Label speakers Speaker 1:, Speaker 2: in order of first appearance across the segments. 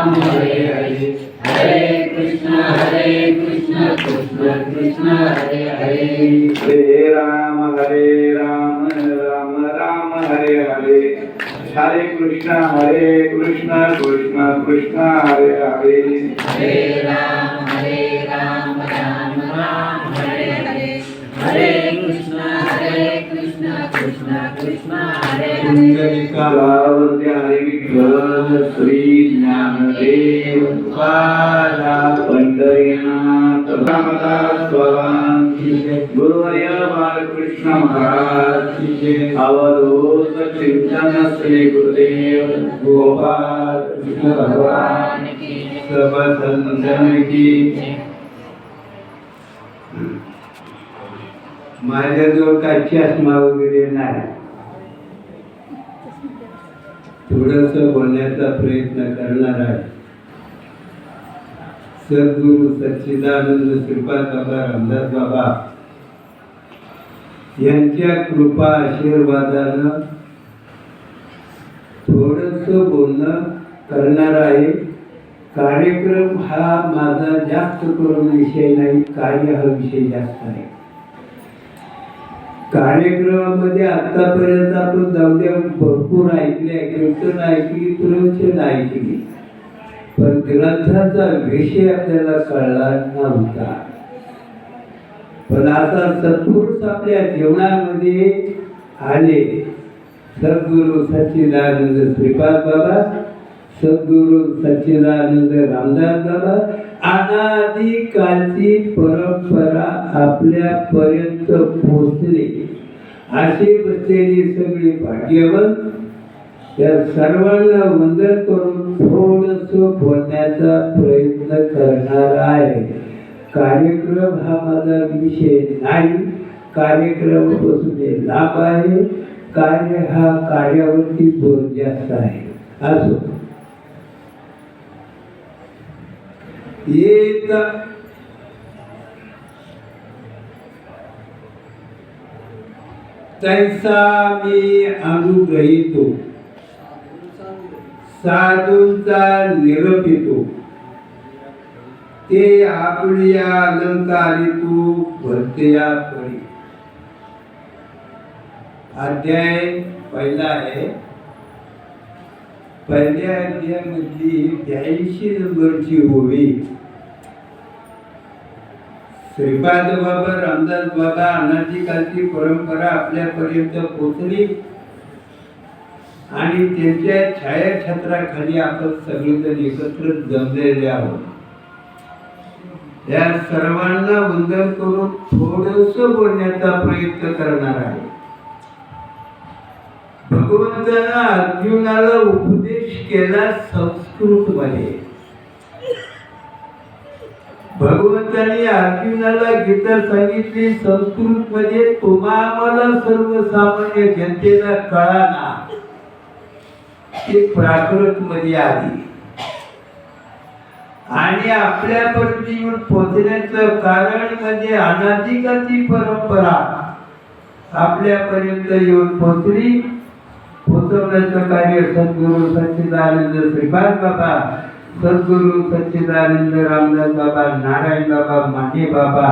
Speaker 1: राम हरे हरे हरे कृष्ण कृष्ण कृष्ण हरे हरे
Speaker 2: हरे राम राम राम हरे हरे हरे कृष्ण कृष्ण कृष्ण हरे हरे
Speaker 1: हरे राम राम राम हरे हरे हरे कृष्ण कृष्ण कृष्ण हरे हरे
Speaker 2: कालावंते हरे विठ्ठल श्री ज्ञानदेव तुकाराम पंढरीनाथ रामदास स्वामी गुरुवर्य बालकृष्ण महाराज की जय अवधूत चिंतन श्री गुरुदेव गोपाल कृष्ण भगवान की सब संतन की माझ्याजवळ काय चष्मा वगैरे नाही, थोडस बोलण्याचा प्रयत्न करणार आहे. सद्गुरु सच्चिदानंद श्रीपाद बाबा रामदास बाबा यांच्या कृपा आशीर्वादानं थोडस बोलणं करणार आहे. कार्यक्रम हा माझा जास्त करून विषय नाही, कार्य हा विषय जास्त आहे. कार्यक्रमामध्ये आतापर्यंत आपण दौड्या भरपूर ऐकल्या, कीर्तन ऐकली, प्रवचन ऐकली, पण ग्रंथाचा विषय आपल्याला कळला नव्हता. पण आता सत्पुरुष आपल्या जीवनामध्ये आले. सद्गुरु सच्चिदानंद श्रीपाद बाबा, सद्गुरु सच्चिदानंद रामदास बाबा, अनादी कालची परंपरा आपल्यापर्यंत पोहोचली. अशी बसलेली सगळी भाग्यवान त्या सर्वांना वंदन करून थोडस बोलण्याचा प्रयत्न करणार आहे. कार्यक्रम हा माझा विषय नाही, कार्यक्रम पासून लाभ आहे. कार्य हा कार्यावरती जोर जास्त आहे. असो येत तैसा मी अनुग्रहितो, साधूंचा निरपितो, ते आपल्या अलंकारितो भरतया परी. अध्याय पहिला आहे. पहिल्या अध्यायामधली 82 नंबरची ओवी. श्रीपाद बाबा रामदास बाबा अनादी कालची परंपरा आपल्यापर्यंत पोचली आणि त्यांच्या छायाछत्राखाली आपण सगळेजण एकत्र जमलेले आहोत. या सर्वांना वंदन करून थोडस बोलण्याचा प्रयत्न करणार आहे. भगवंतांना अर्जुनाला उपदेश केला संस्कृत मध्ये. भगवंतांनी अर्जुनाला गीता सांगितली संस्कृत मध्ये. तुम्हाला सर्वसामान्य जनतेला कळाना ते प्राकृत मध्ये आली आणि आपल्यापर्यंत येऊन पोहोचण्याचं कारण म्हणजे अनादिकालची परंपरा आपल्यापर्यंत येऊन पोहोचली. पोहोचवण्याचं कार्य सद्गुरु सच्चिदानंद श्रीपाद बाबा, सद्गुरु सच्चिदानंद रामदास बाबा, नारायण बाबा, माने बाबा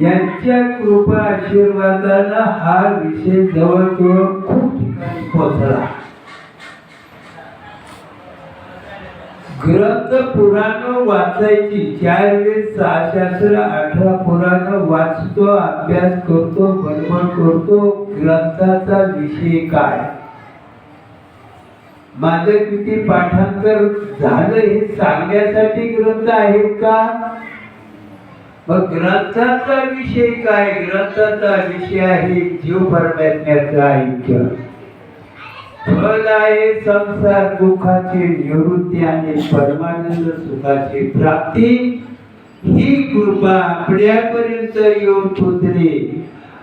Speaker 2: यांच्या कृपा आशीर्वादानं हा विषय जवळजवळ खूप ठिकाणी पोहोचला. ग्रंथ पुराण वाचायची 4 वेळेस 6 शास्त्र 18 पुराण वाचतो, अभ्यास करतो, बडबड करतो. ग्रंथाचा विषय काय, माझं किती पाठांतर झालं हे सांगण्यासाठी ग्रंथ आहेत का? मग ग्रंथाचा विषय काय? ग्रंथाचा विषय आहे जीव परमात्म्याचं ऐक्य. फळ आहे संसार दुःखाची निवृत्ती आणि परमानंद सुखाची प्राप्ती. ही कृपा आपल्यापर्यंत येऊन पोचली.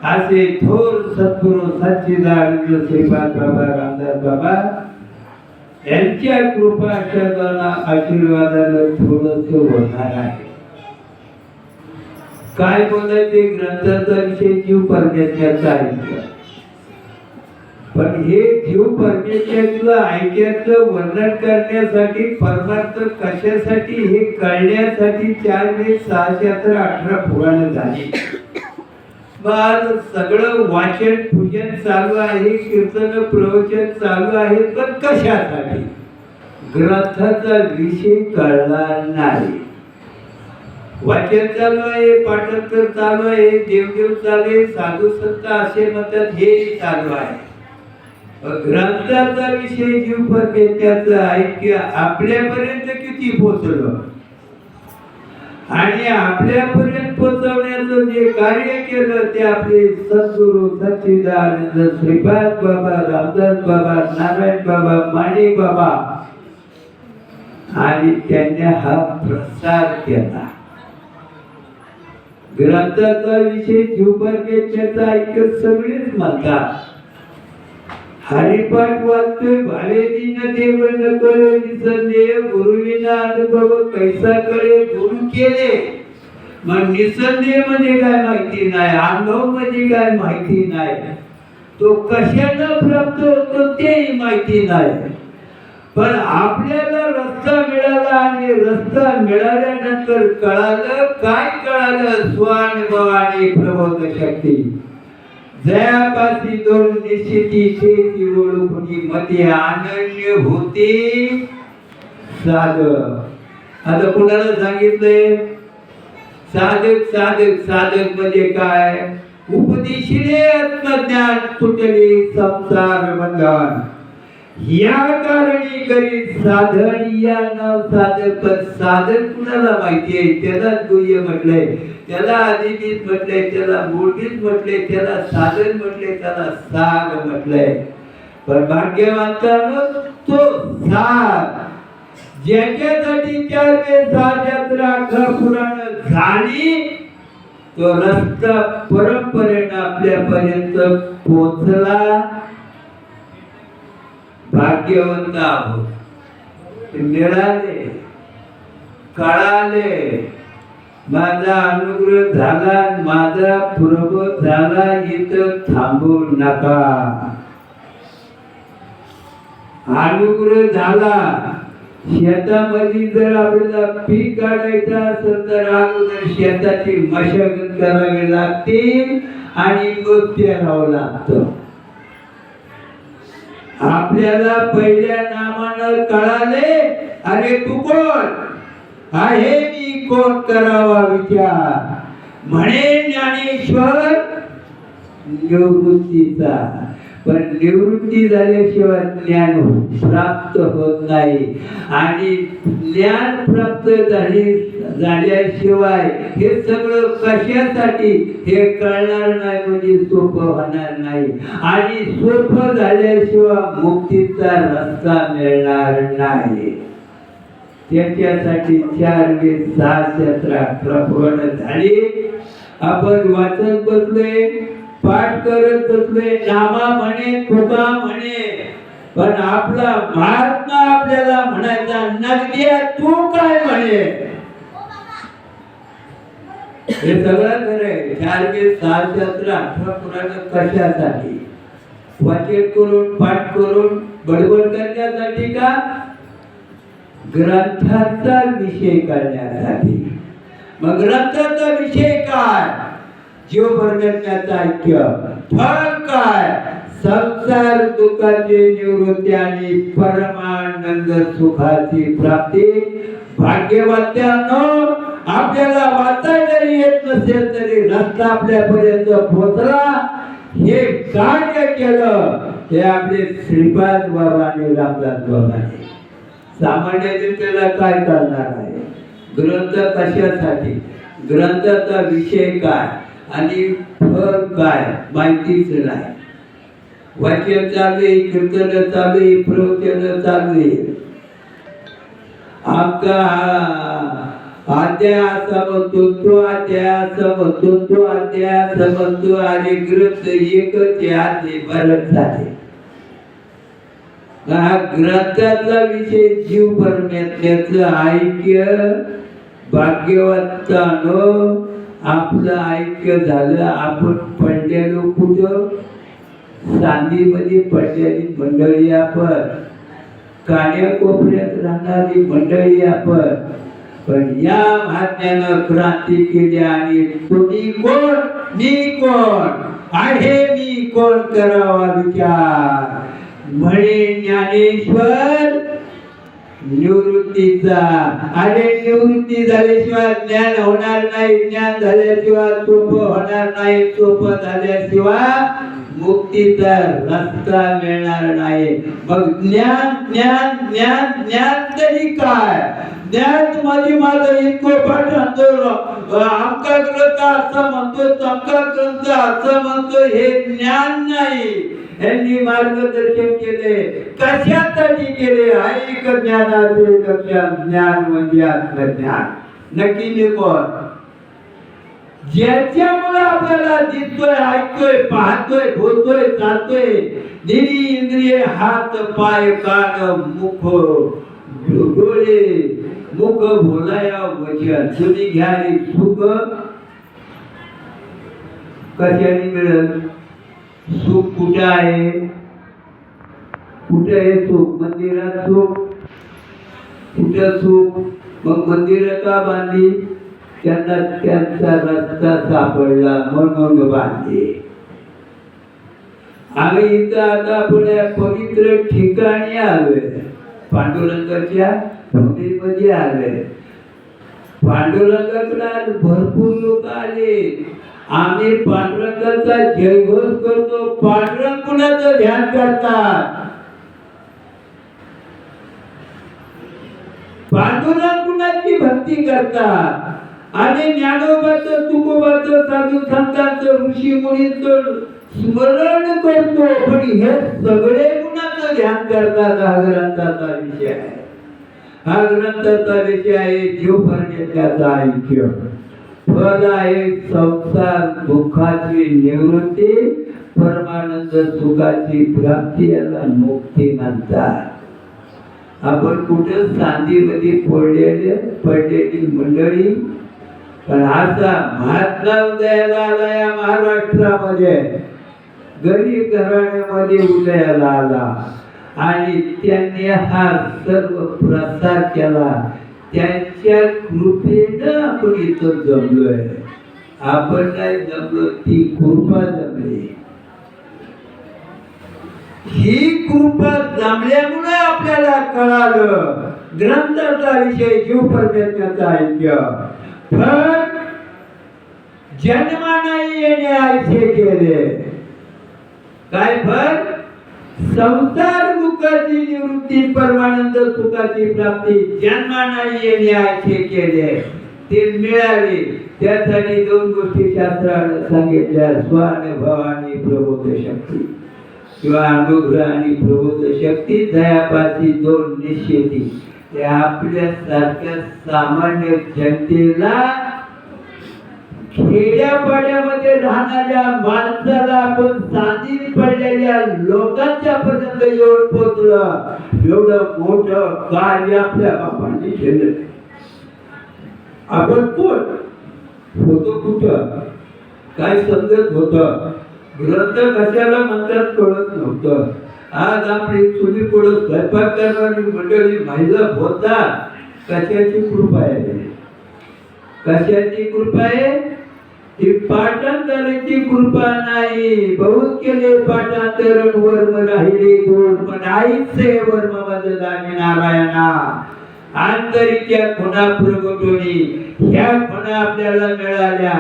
Speaker 2: असे थोर सद्गुरु सच्चिदानंद श्रीपाद बाबा रामदास बाबा यांच्या कृपा आशीर्वादानं थोडस होणार आहे. काय बोलायचे? ग्रंथाचा विषय जीव परमात्म्याचा ऐक्य. पण हे जीव परमेश्वराचं ऐक्याचं वर्णन करण्यासाठी परमार्थ कशासाठी हे कळण्यासाठी 4 वेद 6 शास्त्र 18 पुराणं झाली. मग आज सगळं वाचन पूजन चालू आहे, कीर्तन प्रवचन चालू आहे, पण कशासाठी? ग्रंथाचा विषय कळला नाही. वाचन चालू आहे, पाठांतर चालू आहे, देवदेव चालू आहे, साधू संत असे म्हणतात, हे चालू आहे. ग्रंथाचा विषय जीव परमेश्वराचं ऐक्य आपल्यापर्यंत किती पोहोचलं आणि आपल्यापर्यंत पोहोचवण्याचं जे कार्य केलं ते आपले सद्गुरु सच्चिदानंद श्रीपाद बाबा, रामदास बाबा, नारायण बाबा, माणिक बाबा, आणि त्यांनी हा प्रसार केला. ग्रंथाचा विषय जीव परमेश्वराचं ऐक्य सगळेच म्हणतात. हरिपाठ वाचतोय, भावे दिन देव न कळे निसंदेह, गुरुविना अनुभव कैसा कळे गुरु केले. मग निसंदेह म्हणजे काय माहिती नाही, अनुभव म्हणजे काय माहिती नाही, तो कशानं प्राप्त होतो तेही माहिती नाही. पण आपल्याला रस्ता मिळाला आणि रस्ता मिळाल्यानंतर कळालं, काय कळालं? स्वानुभवाने प्रबोध शक्ती जयापासी दोन निश्चिती शेती ओळखुनी मते अनन्य होते साधक. आता कुणाला सांगितलंय? साधक साधक साधक म्हणजे काय? उपदेशिले आत्मज्ञान तुटले संसार बंधन, या कारणी करी साधन या नाव साधक. पण साधक कुणाला माहिती आहे? त्याला गुह्य म्हटलंय, त्याला आदिबीज म्हटलंय, त्याला मूळबीज म्हटलंय, त्याला साधन म्हटलंय, त्याला सार म्हटलंय. पण भाग्यवंतानं तो सार ज्याच्यासाठी 4 वेद 6 शास्त्र 18 पुराणं झाली, तो रस्ता परंपरेनं आपल्यापर्यंत पोचला. भाग्यवंत आहोत, मिळाले, कळाले, माझा अनुग्रह झाला, माझा प्रबोध झाला, इथं थांबू नका. अनुग्रह झाला. शेतामध्ये जर आपल्याला पीक काढायचं असेल तर अगोदर शेताची मशागत करावी लागते आणि मग पेरावं लागतं. आपल्याला पहिल्या नामानं कळाले, अरे तू कोण आहे, मी कोण करावा विचार. म्हणे ज्ञानेश्वर निवृत्तीचा. पण निवृत्ती झाल्याशिवाय ज्ञान प्राप्त होत नाही, आणि ज्ञान प्राप्त झाल्याशिवाय हे सगळं कशासाठी हे कळणार नाही, म्हणजे सोपं होणार नाही. आणि सोपं झाल्याशिवाय मुक्तीचा रस्ता मिळणार नाही. त्याच्यासाठी 4 वेद 6 शास्त्र 18 पुराणं झाली. आपण वाचत बसलोय, पाठ करत बसलोय, नामा म्हणे, तुका म्हणे, पण आपला महात्मा आपल्याला म्हणायचा, नगद्या तू काय म्हणे. हे सगळं खरंय. 4 वेद 6 शास्त्र 18 पुराणं कशासाठी? वाचन करून, पाठ करून, बडबड करण्यासाठी का? ग्रंथाचा विषय करण्यासाठी. मग ग्रंथाचा विषय काय? जीव परमेश्वराचं ऐक्य. फळ काय? संसार दुःखाची निवृत्ती आणि परमानंद सुखाची प्राप्ती. भाग्यवंतांनो, आपल्याला वाचायला जरी येत नसेल तरी रस्ता आपल्यापर्यंत पोहोचला. हे कार्य केलं हे आपले श्रीपाद बाबा आणि रामदास बाबांनी. सामान्य जनतेला काय करणार आहे? ग्रंथ कशासाठी? ग्रंथाचा विषय काय आणि फळ काय माहितीच नाही. वाक्य चालू आहे, कीर्तन चालू आहे, प्रवचन चालू आहे. आमका अध्याय असा म्हणतो, तो अध्याय असा म्हणतो, तो अध्याय असा म्हणतो, आणि ग्रंथ एकच आहे, बरंच झाले. हा ग्रंथाचा विषय जीव परमेश्वराचं ऐक्य. भाग्यवंतानो, आपलं ऐक्य झालं. आपण पडलेलो कुठं? सांगलीमध्ये पडलेली मंडळी आपण, कान्याकोपऱ्यात राहणारी मंडळी आपण, पण या महात्म्यानं क्रांती केली. आणि तुम्ही कोण, मी कोण, आहे मी कोण, करावा विचार. म्हणे ज्ञानेश्वर निवृत्तीचा. अरे निवृत्ती झाल्याशिवाय ज्ञान होणार नाही, ज्ञान झाल्याशिवाय सोपं होणार नाही, सोपं झाल्याशिवाय मुक्तीचा रस्ता मिळणार नाही. मग ज्ञान ज्ञान ज्ञान ज्ञान तरी काय? ज्ञान माझी माझं इतकं पाठ आमका ग्रंथ असं म्हणतो, तमका ग्रंथ असं म्हणतो, हे ज्ञान नाही. यांनी मार्गदर्शन केले, कशासाठी केले? ऐक ज्ञानाचे लक्षण. ज्ञान म्हणजे आत्मज्ञान. नक्की मी कोण? ज्याच्यामुळे आपल्याला दिसतोय, ऐकतोय, पाहतोय, बोलतोय, चालतोय, दिली इंद्रिय, हात पाय कान मुख डोळे, मुख बोलाया वचन. तुम्ही घ्या रे सुख. कशाने मिळेल सुख? कुठं आहे? कुठं आहे सुख? मंदिरात सुख. कुठं सुख? मग मंदिर का बांधली? त्यांना त्यांचा रस्ता सापडला म्हणून बांधली. आम्ही इथं आता आपण पवित्र ठिकाणी आलोय, पांडुरंगाच्या भूमीमध्ये आलोय. पांडुरंगाकडे भरपूर लोक आले. आम्ही पांडुरंगाचा जयघोष करतो. पांडुरंग कुणाचं ध्यान करतात? पांडुरंग कुणाची भक्ती करतात? आणि ज्ञानोबाचं, तुकोबाचं, साधू संतांचं, ऋषी मुनींचं स्मरण करतो. पण हे सगळे कुणाचं ध्यान करतात? हा ग्रंथाचा विषय आहे. हा ग्रंथाचा विषय आहे जीव परमेश्वराचा ऐक्य. फल आहे संसार दुःखाची निवृत्ती, परमानंद सुखाची प्राप्ती, याला मुक्ती म्हणतात. आपण कुठे सांधीमध्ये पडलेली मंडळी, पण असा महात्मा उदयाला आला या महाराष्ट्रामध्ये, गरीब घराण्यामध्ये उदयाला आला. आणि त्यांनी हा सर्व प्रसार केला. त्यांच्या कृपेनं आपण इथं जमलोय. आपण नाही जमलो, ती कृपा जमली. ही कृपा जमल्यामुळे आपल्याला कळालं ग्रंथाचा विषय जीव परमेश्वराचा ऐक्य. पण जन्मा नाही येणे ऐसे केले. काय फळ? संसार दुःखाची निवृत्ती, परमानंद सुखाची प्राप्ती, जन्मा नाही येणे ऐसे केले. ते मिळाले. त्यासाठी दोन गोष्टी शास्त्राने सांगितल्या, स्वानुभव आणि प्रबोध शक्ती, किंवा अनुग्रह आणि प्रबोध शक्ती. दयापाशी दोन निश्चिती. ते आपल्या सारख्या सामान्य जनतेला, खेड्यापाड्यामध्ये राहणाऱ्या माणसाला, आपण सांधीत पडलेल्या लोकांच्या पर्यंत येऊन पोहोचलं. एवढं मोठं कार्य आपल्या बापांनी केलं. आपण कोण होतो? कुठं काय समजत होतं? ग्रंथ कशाला म्हणतात कळत नव्हतं. आज आपली चुली पुढं स्वयंपाक करणारी मंडळी महिला बोलतात. कशाची कृपा आहे? कशाची कृपा आहे? ही पाठांतराची कृपा नाही. बहुत केले पाठांतरण, वर्म राहिले गोड, पण आईचे वर्म बदला नारायणा. आंतरिक खुणा प्रगटोनी, ह्या खुणा आपल्याला मिळाल्या.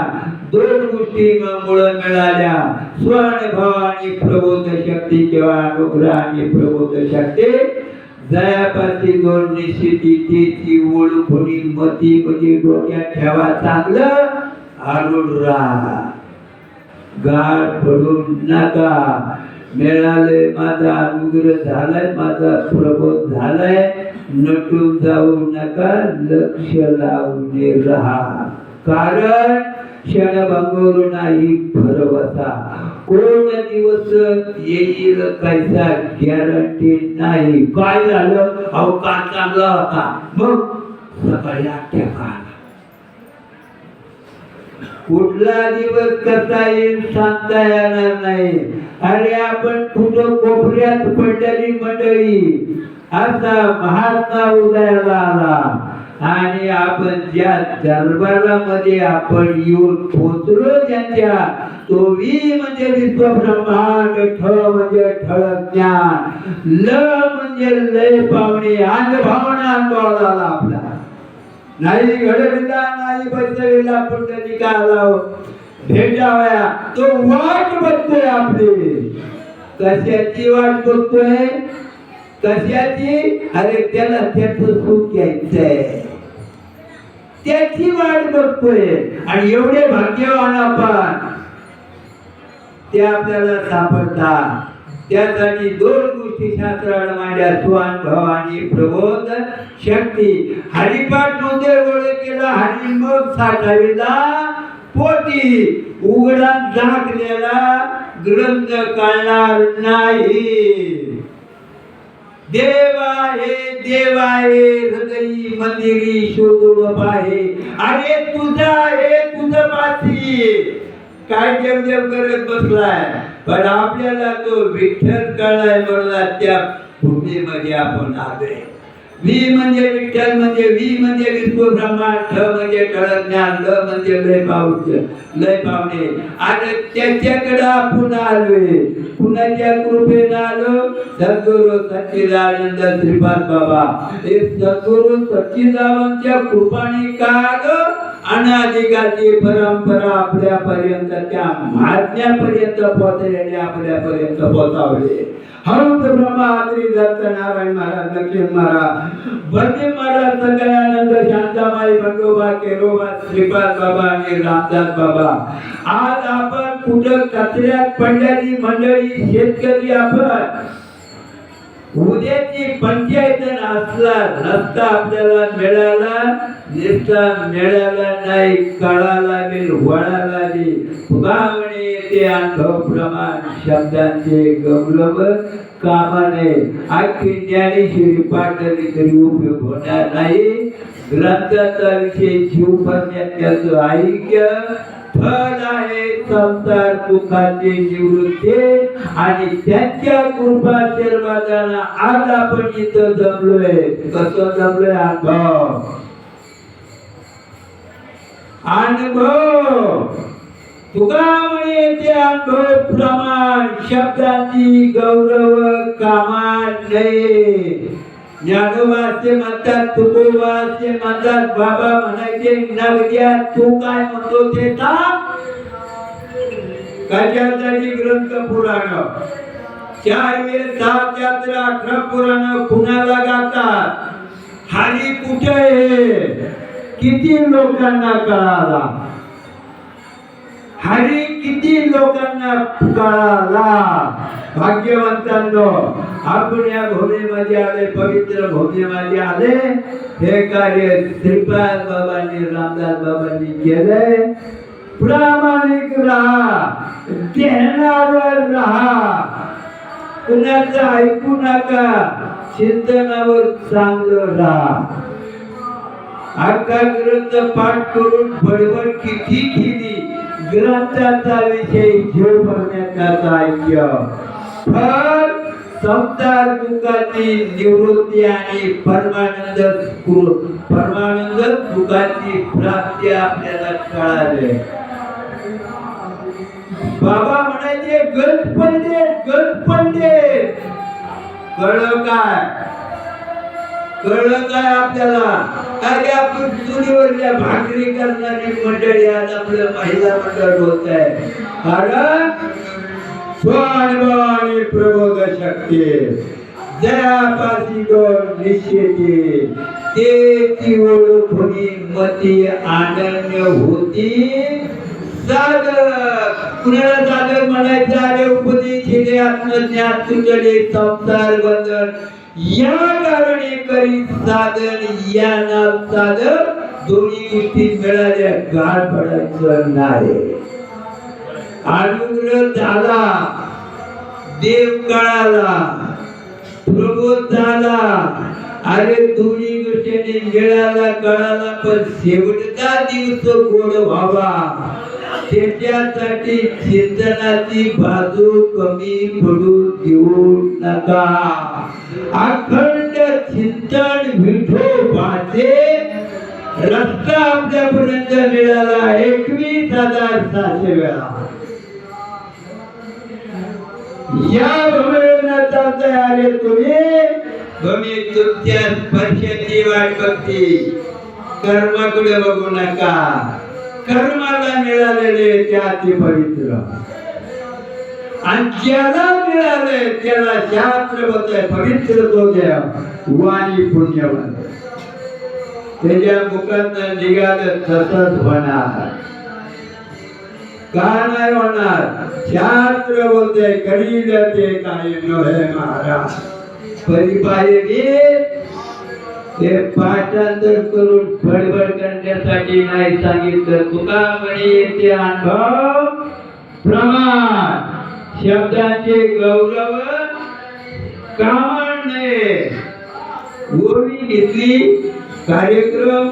Speaker 2: दोन गोष्टी मुळे मिळाल्या, स्वानुभव आणि प्रबोध शक्ती, किंवा अनुग्रह आणि प्रबोध शक्ती. जयापाशी दोन निश्चिती, त्याची ओळख होणी मती म्हणजे डोक्यात ठेवा. चांगलं आरूढ राहा, गाठ पडून नका. मिळाले माझा अनुग्रह झालाय, माझा प्रबोध झालाय, नटून जाऊ नका, लक्ष लावून राहा. कारण क्षणभंगूर नाही भरवसा. कोण दिवस येईल कैसा गॅरंटी नाही. काय झालं? अवकाश चांगला होता, मग सकाळी 8 आला. कुठला दिवस कसा येईल सांगता येणार नाही. अरे आपण कुठं कोपऱ्यात पडलेली मंडळी असा महात्मा उदयाला आला आणि आपण ज्या दरबारामध्ये आपण येऊन पोचलो ज्यांच्या तो वी म्हणजे विश्वब्रह्मांड, ठ म्हणजे ठळक ज्ञान, ल म्हणजे लय पावणे, अंग भावना अनुभवाला आपला नाही घडविला नाही बसविला पुंडलिकाला भेटावया तो वाट बघतोय आपली. कशाची वाट बघतोय? कशाची? अरे त्याला त्याचं सुख घ्यायचंय त्याची वाट बघतोय. आणि एवढे भाग्यवान आपण ते आपल्याला सापडतात. त्यासाठी दोन गोष्टी शास्त्राला मांडल्या, स्वानुभव आणि प्रबोध शक्ती. हरिपाठ नव्हते गोळे केला हरी मग साठाविला पोटी, उघडा झाकलेला ग्रंथ काढणार नाही. देवा हे हृदयी मंदिरी शोधू पाहे. अरे तुझा हे तुझं पाठी काय देव करत बसलाय, पण आपल्याला तो विठ्ठल कळलाय म्हणून त्या भूमीमध्ये आपण आलोय. वी म्हणजे विठ्ठल म्हणजे वी म्हणजे विश्वब्रह्मांड, ठ म्हणजे ठळक ज्ञान, ल म्हणजे लय पावणे. आणि त्याच्याकडे आपण आलोय. कुणाच्या कृपेनं आलो? सद्गुरु सच्चिदानंद श्रीपाद बाबा. हे सद्गुरु सच्चिदानंदच्या कृपाने का आलो? अनादिकालची परंपरा आपल्यापर्यंत त्या महात्म्यापर्यंत पोहोचलेले आपल्यापर्यंत पोहोचवले. हनुमंत ब्रह्मा आद्री दत्त नारायण महाराज, लक्ष्मण महाराज, बंदी महाराज, संगयानंद, शांताबाई, बंडोबा, केरोबा, श्रीपाद बाबा आणि रामदास बाबा. आज आपण कुठं कचऱ्यात पडलेली मंडळी शेतकरी आपण उद्याची पंचायत असला रस्ता आपल्याला मिळाला नाही, कळाला लागेल, वळा लागेल. भावने ते अनुभव प्रमाण शब्दांचे गौरव कामाने आखी ज्ञानेश्वरी पाठवली तरी उपयोग होणार नाही. ग्रंथाचा विषय जीव परमेश्वराचं ऐक्य फल आहे संसार सुखाचे निवृत्ती. आणि त्यांच्या कृपा आशीर्वादाने आज आपण इथं जमलोय. कसं जमलोय? अनुभव तुका म्हणे ते अनुभव प्रमाण शब्दाची गौरव कामान नाही. ज्ञानोबाचे म्हणतात, तुकोबाचे म्हणतात, बाबा म्हणायचे नगद्या तू काय म्हणतो ते सांग. कशासाठी ग्रंथ पुराण 4 वेद 7 शास्त्र 18 पुराण कुणाला गातात? हरी कुठे आहे? किती लोकांना कळाला? हरी किती लोकांना कळाला? भाग्यवंतांनो आपण या भूमीमध्ये आले, पवित्र भूमीमध्ये आले. हे कार्य श्रीपाद बाबांनी रामदास बाबांनी केले. प्रामाणिक राहा, ध्यानावर राहा, कुणाचं ऐकू नका, चिंतनावर चांगलं राहा. अख्खा ग्रंथ पाठ करून बडबड किती केली, ग्रंथाचा विषय जीव परमेश्वराचा ऐक्य फल संसार दुःखाची निवृत्ती आणि परमानंद सुखाची प्राप्ती आपल्याला कळाले. बाबा म्हणायचे गज पंडित कळलं काय आपल्याला? अरे आपण चुलीवरच्या भाकरी करणारी मंडळी आज आपलं महिला मंडळ होत आहे. कारण स्वानुभव आणि प्रबोध शक्ती जयापासी दोन निश्चिती ते ती ओळखुनी मती आनंद होती. साधक कुणाला साधक म्हणायचं? अरे उपदेश हे आत्मज्ञान तुझले संसार बंधन या कारणे करी साधन या नाव साधक. दोन्ही गोष्टी मिळाल्या गाळ पडायचं नाही. अनुग्रह झाला, देव कळाला, प्रबोध झाला. अरे दोन्ही गोष्टीने मंदिराला कळाला पण शेवटचा दिवस गोड व्हावा त्याच्यासाठी चिंतनाची बाजू कमी पडू देऊ नका. अखंड चिंतन विठोबाचे रस्ता आपल्यापर्यंत मिळाला 21,600 वेळा. या भूमीवरचा आले तुम्ही भूमी तुमच्या स्पर्शाची वाट बघते. कर्माकडे बघू नका. कर्माला मिळालेले त्याचे पवित्र आणि ज्याला मिळाले त्याला शास्त्र बोलतंय पवित्र तो द्या वाणी पुण्यवान. त्याच्या मुखात निघालं तसंच होणार. का नाही होणार? शास्त्र बोलते करील ते काही नव्हे महाराज. परिपायने ते पाठांतर करून बडबड करण्यासाठी नाही सांगितलं. तुका म्हणे येते अनुभव प्रमाण शब्दाचे गौरव कामाने ओवी घेतली. कार्यक्रम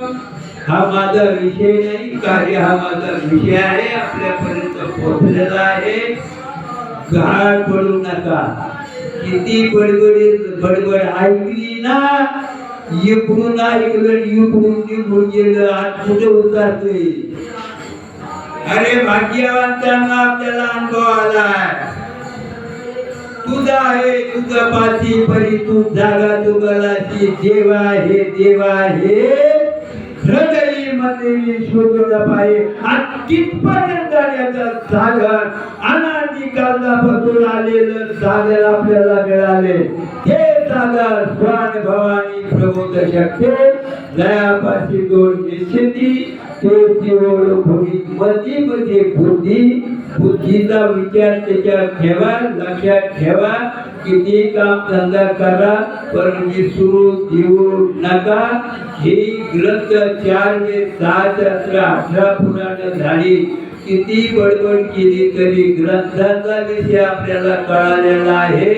Speaker 2: हा माझा विषय नाही, कार्य हा माझा विषय आहे. आपल्यापर्यंत पोहोचलेला आहे. गाळ पडू नका. किती बडबड ऐकली ना, इकडून ऐकलं इकडून निघून गेलं. आज कुठे उतरतोय? अरे भाग्यवंतांना आपल्याला अनुभव आलाय. तुझा आहे तुझं पाठी परी तू जागा तुगलाची. देवा हे देवा हे हृदयी मध्ये शोधला पाहिजे. कितपर्यंत जाण्याचं सागर अनादी काळापासून आलेलं सागर आपल्याला मिळाले. हे सागर स्वान भवानी प्रबोध शक्ती दयापाशी दोन निश्चिती ते भूमी मध्ये मध्ये बुद्धी. बुद्धीचा विचार त्याच्यात ठेवा. लक्षात ठेवा. किती काम धंदा करा पण विसरू देऊ नका. ही ग्रंथ 4 वेद 6 शास्त्र 18 पुराण झाली. किती बडबड केली तरी ग्रंथाचा विषय आपल्याला कळालेला आहे.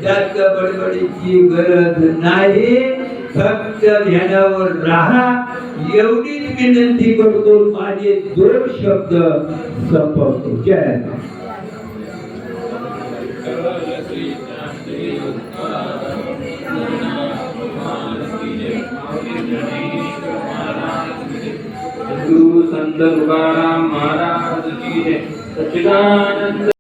Speaker 2: जास्त बडबडीची गरज नाही. फक्त ध्यानावर राहा एवढीच विनंती करतो. माझे 2 शब्द संपवतो. जय
Speaker 1: गुरु संत तुकाराम महाराज की जय. सच्चिदानंद